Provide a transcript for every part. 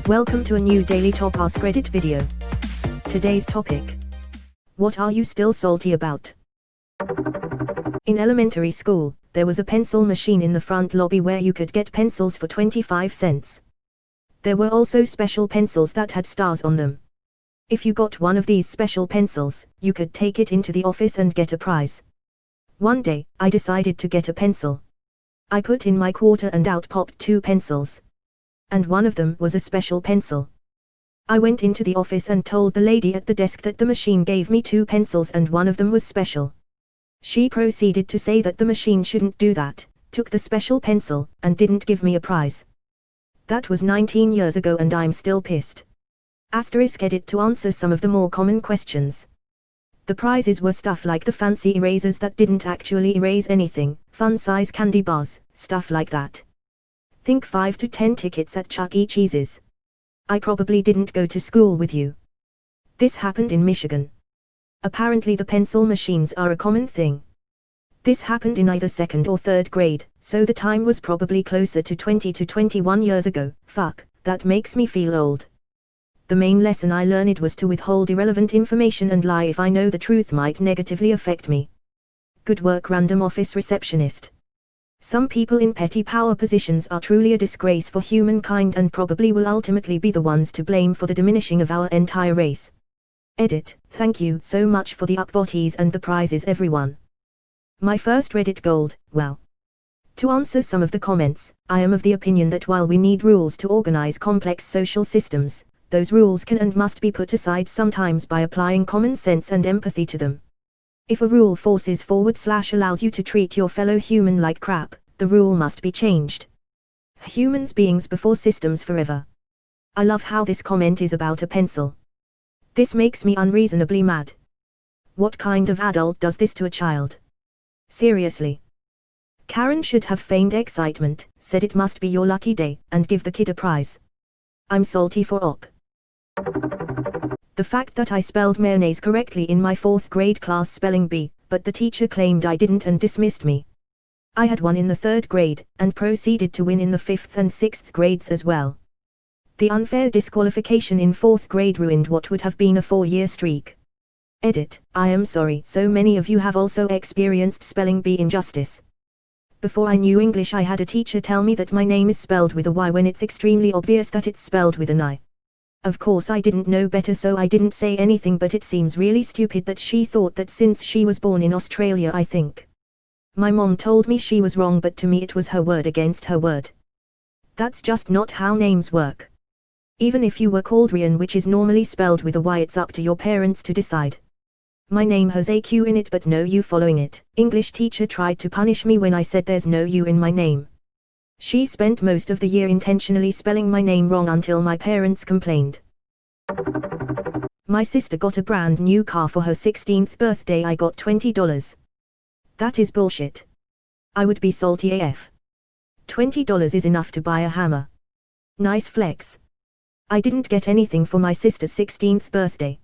Welcome to a new Daily Top Askreddit video. Today's topic: what are you still salty about? In elementary school, there was a pencil machine in the front lobby where you could get pencils for 25 cents. There were also special pencils that had stars on them. If you got one of these special pencils, you could take it into the office and get a prize. One day, I decided to get a pencil. I put in my quarter and out popped 2 pencils. And one of them was a special pencil. I went into the office and told the lady at the desk that the machine gave me 2 pencils and one of them was special. She proceeded to say that the machine shouldn't do that, took the special pencil, and didn't give me a prize. That was 19 years ago and I'm still pissed. Askreddit to answer some of the more common questions. The prizes were stuff like the fancy erasers that didn't actually erase anything, fun-size candy bars, stuff like that. Think 5 to 10 tickets at Chuck E. Cheese's. I probably didn't go to school with you. This happened in Michigan. Apparently the pencil machines are a common thing. This happened in either 2nd or 3rd grade, so the time was probably closer to 20 to 21 years ago. Fuck, that makes me feel old. The main lesson I learned was to withhold irrelevant information and lie if I know the truth might negatively affect me. Good work, random office receptionist. Some people in petty power positions are truly a disgrace for humankind and probably will ultimately be the ones to blame for the diminishing of our entire race. Edit. Thank you so much for the upvotes and the prizes, everyone. My first Reddit gold. Well, to answer some of the comments, I am of the opinion that while we need rules to organize complex social systems, those rules can and must be put aside sometimes by applying common sense and empathy to them. If a rule forces /allows you to treat your fellow human like crap, the rule must be changed. Humans beings before systems forever. I love how this comment is about a pencil. This makes me unreasonably mad. What kind of adult does this to a child? Seriously. Karen should have feigned excitement, said it must be your lucky day, and give the kid a prize. I'm salty for op. The fact that I spelled mayonnaise correctly in my 4th grade class spelling bee, but the teacher claimed I didn't and dismissed me. I had won in the 3rd grade, and proceeded to win in the 5th and 6th grades as well. The unfair disqualification in 4th grade ruined what would have been a 4-year streak. Edit. I am sorry, so many of you have also experienced spelling bee injustice. Before I knew English, I had a teacher tell me that my name is spelled with a Y when it's extremely obvious that it's spelled with an I. Of course I didn't know better, so I didn't say anything, but it seems really stupid that she thought that since she was born in Australia, I think. My mom told me she was wrong, but to me it was her word against her word. That's just not how names work. Even if you were called Ryan, which is normally spelled with a Y, it's up to your parents to decide. My name has a Q in it but no U following it. English teacher tried to punish me when I said there's no U in my name. She spent most of the year intentionally spelling my name wrong until my parents complained. My sister got a brand new car for her 16th birthday. I got $20. That is bullshit. I would be salty AF. $20 is enough to buy a hammer. Nice flex. I didn't get anything for my sister's 16th birthday.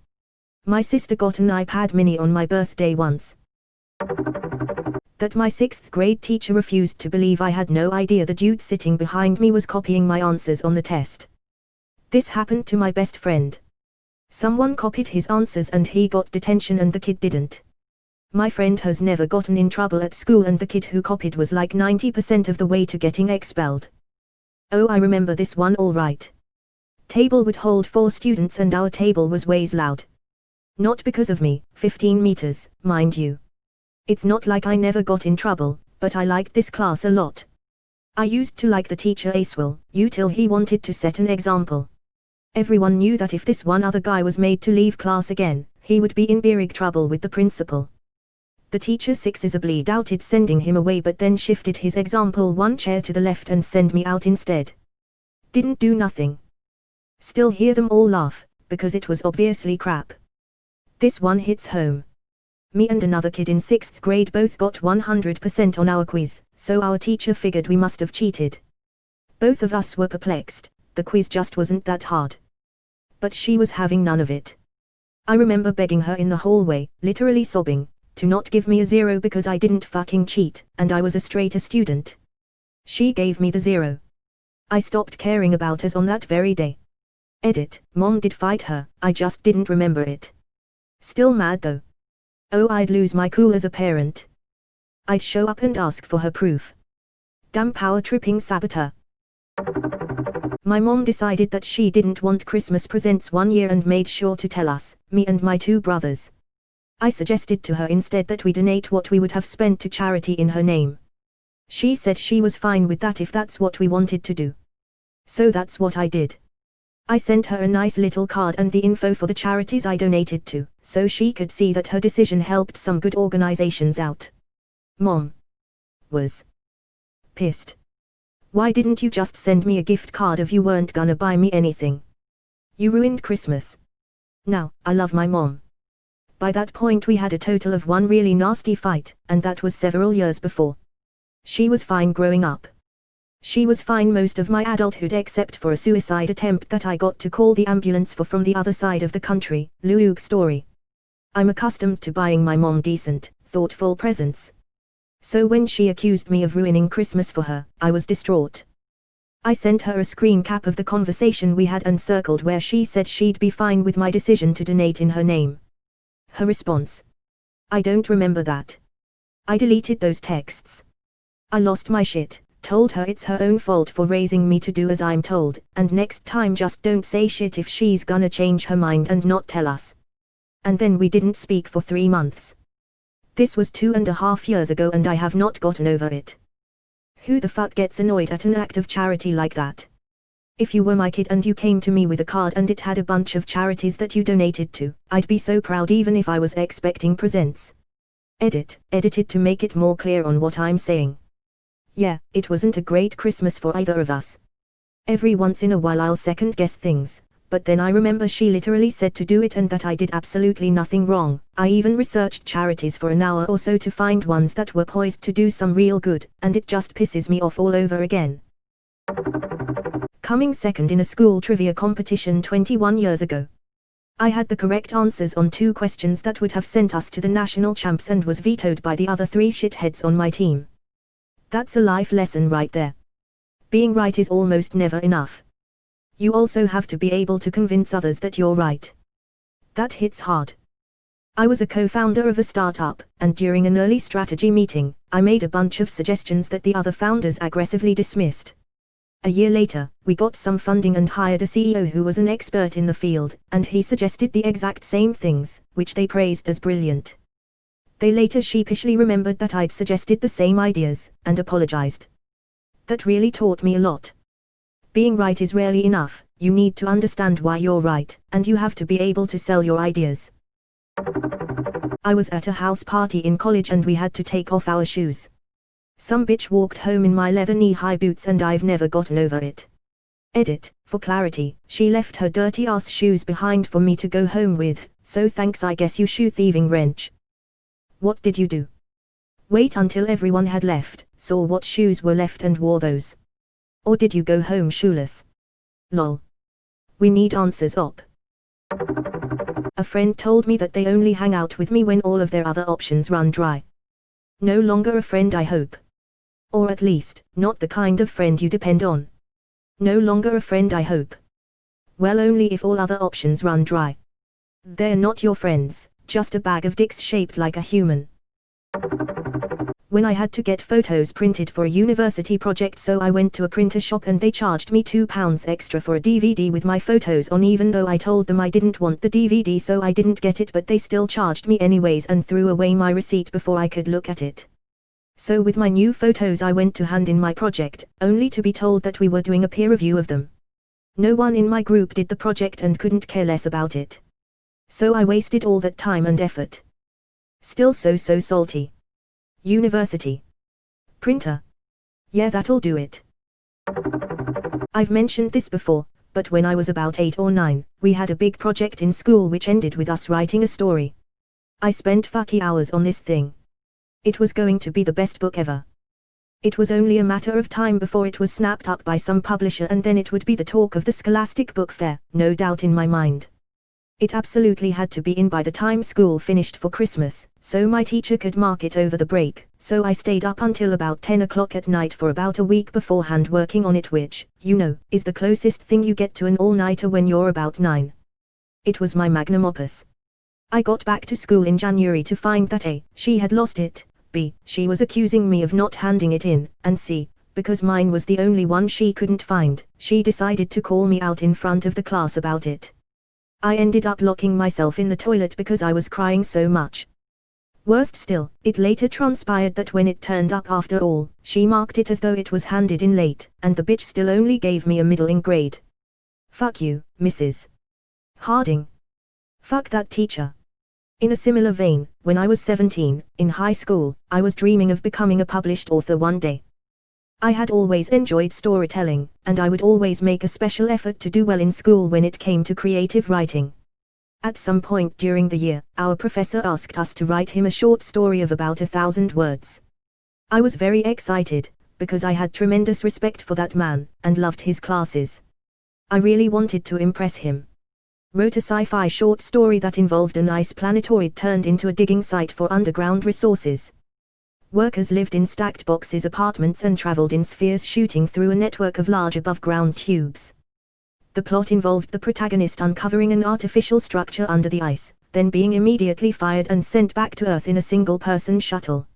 My sister got an iPad mini on my birthday once. That my 6th grade teacher refused to believe I had no idea the dude sitting behind me was copying my answers on the test. This happened to my best friend. Someone copied his answers and he got detention and the kid didn't. My friend has never gotten in trouble at school and the kid who copied was like 90% of the way to getting expelled. Oh, I remember this one all right. Table would hold 4 students and our table was ways loud. Not because of me, 15 meters, mind you. It's not like I never got in trouble, but I liked this class a lot. I used to like the teacher Acewell, till he wanted to set an example. Everyone knew that if this one other guy was made to leave class again, he would be in big trouble with the principal. The teacher 6 doubted sending him away but then shifted his example 1 chair to the left and sent me out instead. Didn't do nothing. Still hear them all laugh, because it was obviously crap. This one hits home. Me and another kid in 6th grade both got 100% on our quiz, so our teacher figured we must have cheated. Both of us were perplexed, the quiz just wasn't that hard. But she was having none of it. I remember begging her in the hallway, literally sobbing, to not give me a 0 because I didn't fucking cheat, and I was a straight A student. She gave me the 0. I stopped caring about us on that very day. Edit, Mom did fight her, I just didn't remember it. Still mad though. Oh, I'd lose my cool as a parent. I'd show up and ask for her proof. Damn power-tripping saboteur. My mom decided that she didn't want Christmas presents one year and made sure to tell us, me and my two brothers. I suggested to her instead that we donate what we would have spent to charity in her name. She said she was fine with that if that's what we wanted to do. So that's what I did. I sent her a nice little card and the info for the charities I donated to, so she could see that her decision helped some good organizations out. Mom was pissed. Why didn't you just send me a gift card if you weren't gonna buy me anything? You ruined Christmas. Now, I love my mom. By that point we had a total of one really nasty fight, and that was several years before. She was fine growing up. She was fine most of my adulthood except for a suicide attempt that I got to call the ambulance for from the other side of the country. Aug story. I'm accustomed to buying my mom decent, thoughtful presents. So when she accused me of ruining Christmas for her, I was distraught. I sent her a screen cap of the conversation we had and circled where she said she'd be fine with my decision to donate in her name. Her response: I don't remember that. I deleted those texts. I lost my shit, told her it's her own fault for raising me to do as I'm told, and next time just don't say shit if she's gonna change her mind and not tell us. And then we didn't speak for 3 months. This was 2.5 years ago and I have not gotten over it. Who the fuck gets annoyed at an act of charity like that? If you were my kid and you came to me with a card and it had a bunch of charities that you donated to, I'd be so proud even if I was expecting presents. Edit, edited to make it more clear on what I'm saying. Yeah, it wasn't a great Christmas for either of us. Every once in a while I'll second guess things, but then I remember she literally said to do it and that I did absolutely nothing wrong. I even researched charities for an hour or so to find ones that were poised to do some real good, and it just pisses me off all over again. Coming second in a school trivia competition 21 years ago. I had the correct answers on 2 questions that would have sent us to the national champs and was vetoed by the other 3 shitheads on my team. That's a life lesson right there. Being right is almost never enough. You also have to be able to convince others that you're right. That hits hard. I was a co-founder of a startup, and during an early strategy meeting, I made a bunch of suggestions that the other founders aggressively dismissed. A year later, we got some funding and hired a CEO who was an expert in the field, and he suggested the exact same things, which they praised as brilliant. They later sheepishly remembered that I'd suggested the same ideas, and apologized. That really taught me a lot. Being right is rarely enough, you need to understand why you're right, and you have to be able to sell your ideas. I was at a house party in college and we had to take off our shoes. Some bitch walked home in my leather knee-high boots and I've never gotten over it. Edit, for clarity, she left her dirty ass shoes behind for me to go home with, so thanks I guess you shoe thieving wrench. What did you do? Wait until everyone had left, saw what shoes were left and wore those? Or did you go home shoeless? Lol. We need answers op. A friend told me that they only hang out with me when all of their other options run dry. No longer a friend, I hope. Or at least, not the kind of friend you depend on. No longer a friend, I hope. Well, only if all other options run dry. They're not your friends, just a bag of dicks shaped like a human. When I had to get photos printed for a university project, so I went to a printer shop and they charged me £2 extra for a DVD with my photos on, even though I told them I didn't want the DVD, so I didn't get it, but they still charged me anyways and threw away my receipt before I could look at it. So with my new photos I went to hand in my project, only to be told that we were doing a peer review of them. No one in my group did the project and couldn't care less about it. So I wasted all that time and effort. Still so salty. University. Printer. Yeah, that'll do it. I've mentioned this before, but when I was about 8 or 9, we had a big project in school which ended with us writing a story. I spent fucky hours on this thing. It was going to be the best book ever. It was only a matter of time before it was snapped up by some publisher and then it would be the talk of the Scholastic Book Fair, no doubt in my mind. It absolutely had to be in by the time school finished for Christmas, so my teacher could mark it over the break, so I stayed up until about 10 o'clock at night for about a week beforehand working on it, which, you know, is the closest thing you get to an all-nighter when you're about 9. It was my magnum opus. I got back to school in January to find that A, she had lost it, B, she was accusing me of not handing it in, and C, because mine was the only one she couldn't find, she decided to call me out in front of the class about it. I ended up locking myself in the toilet because I was crying so much. Worst still, it later transpired that when it turned up after all, she marked it as though it was handed in late, and the bitch still only gave me a middling grade. Fuck you, Mrs. Harding. Fuck that teacher. In a similar vein, when I was 17, in high school, I was dreaming of becoming a published author one day. I had always enjoyed storytelling, and I would always make a special effort to do well in school when it came to creative writing. At some point during the year, our professor asked us to write him a short story of about 1,000 words. I was very excited, because I had tremendous respect for that man, and loved his classes. I really wanted to impress him. Wrote a sci-fi short story that involved a nice planetoid turned into a digging site for underground resources. Workers lived in stacked boxes apartments and traveled in spheres shooting through a network of large above-ground tubes. The plot involved the protagonist uncovering an artificial structure under the ice, then being immediately fired and sent back to Earth in a single-person shuttle.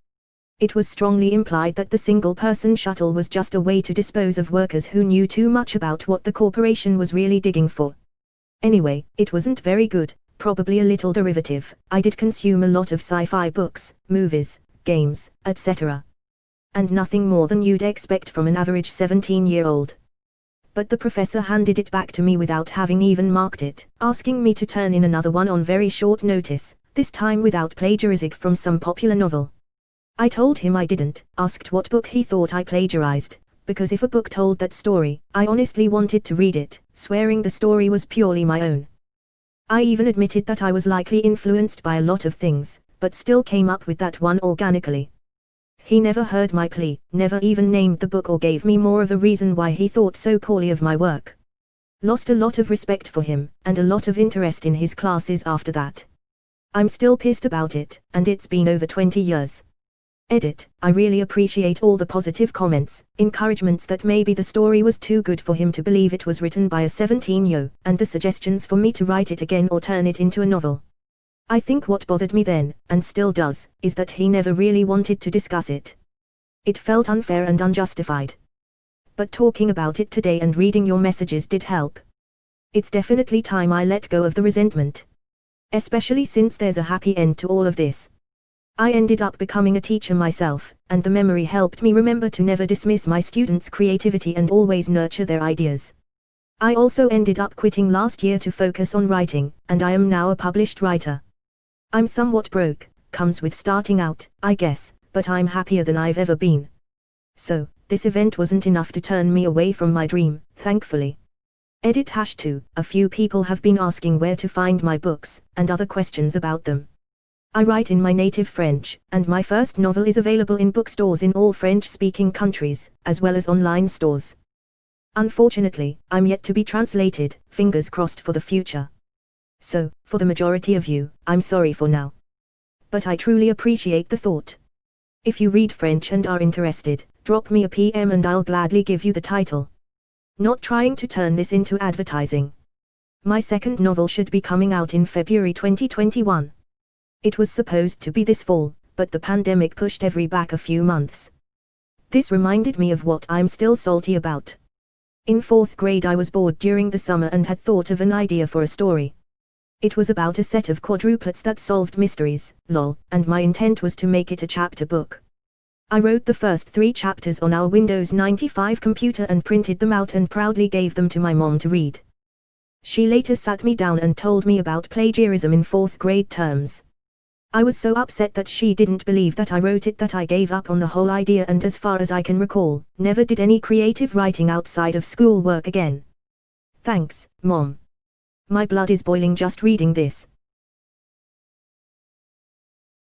It was strongly implied that the single-person shuttle was just a way to dispose of workers who knew too much about what the corporation was really digging for. Anyway, it wasn't very good, probably a little derivative. I did consume a lot of sci-fi books, movies, games, etc. And nothing more than you'd expect from an average 17-year-old. But the professor handed it back to me without having even marked it, asking me to turn in another one on very short notice, this time without plagiarism from some popular novel. I told him I didn't, asked what book he thought I plagiarized, because if a book told that story, I honestly wanted to read it, swearing the story was purely my own. I even admitted that I was likely influenced by a lot of things, but still came up with that one organically. He never heard my plea, never even named the book or gave me more of a reason why he thought so poorly of my work. Lost a lot of respect for him, and a lot of interest in his classes after that. I'm still pissed about it, and it's been over 20 years. Edit. I really appreciate all the positive comments, encouragements that maybe the story was too good for him to believe it was written by a 17-year-old, and the suggestions for me to write it again or turn it into a novel. I think what bothered me then, and still does, is that he never really wanted to discuss it. It felt unfair and unjustified. But talking about it today and reading your messages did help. It's definitely time I let go of the resentment. Especially since there's a happy end to all of this. I ended up becoming a teacher myself, and the memory helped me remember to never dismiss my students' creativity and always nurture their ideas. I also ended up quitting last year to focus on writing, and I am now a published writer. I'm somewhat broke, comes with starting out, I guess, but I'm happier than I've ever been. So, this event wasn't enough to turn me away from my dream, thankfully. Edit #2, a few people have been asking where to find my books, and other questions about them. I write in my native French, and my first novel is available in bookstores in all French-speaking countries, as well as online stores. Unfortunately, I'm yet to be translated, fingers crossed for the future. So, for the majority of you, I'm sorry for now. But I truly appreciate the thought. If you read French and are interested, drop me a PM and I'll gladly give you the title. Not trying to turn this into advertising. My second novel should be coming out in February 2021. It was supposed to be this fall, but the pandemic pushed every back a few months. This reminded me of what I'm still salty about. In 4th grade I was bored during the summer and had thought of an idea for a story. It was about a set of quadruplets that solved mysteries, lol, and my intent was to make it a chapter book. I wrote the first 3 chapters on our Windows 95 computer and printed them out and proudly gave them to my mom to read. She later sat me down and told me about plagiarism in 4th grade terms. I was so upset that she didn't believe that I wrote it that I gave up on the whole idea and, as far as I can recall, never did any creative writing outside of school work again. Thanks, Mom. My blood is boiling just reading this.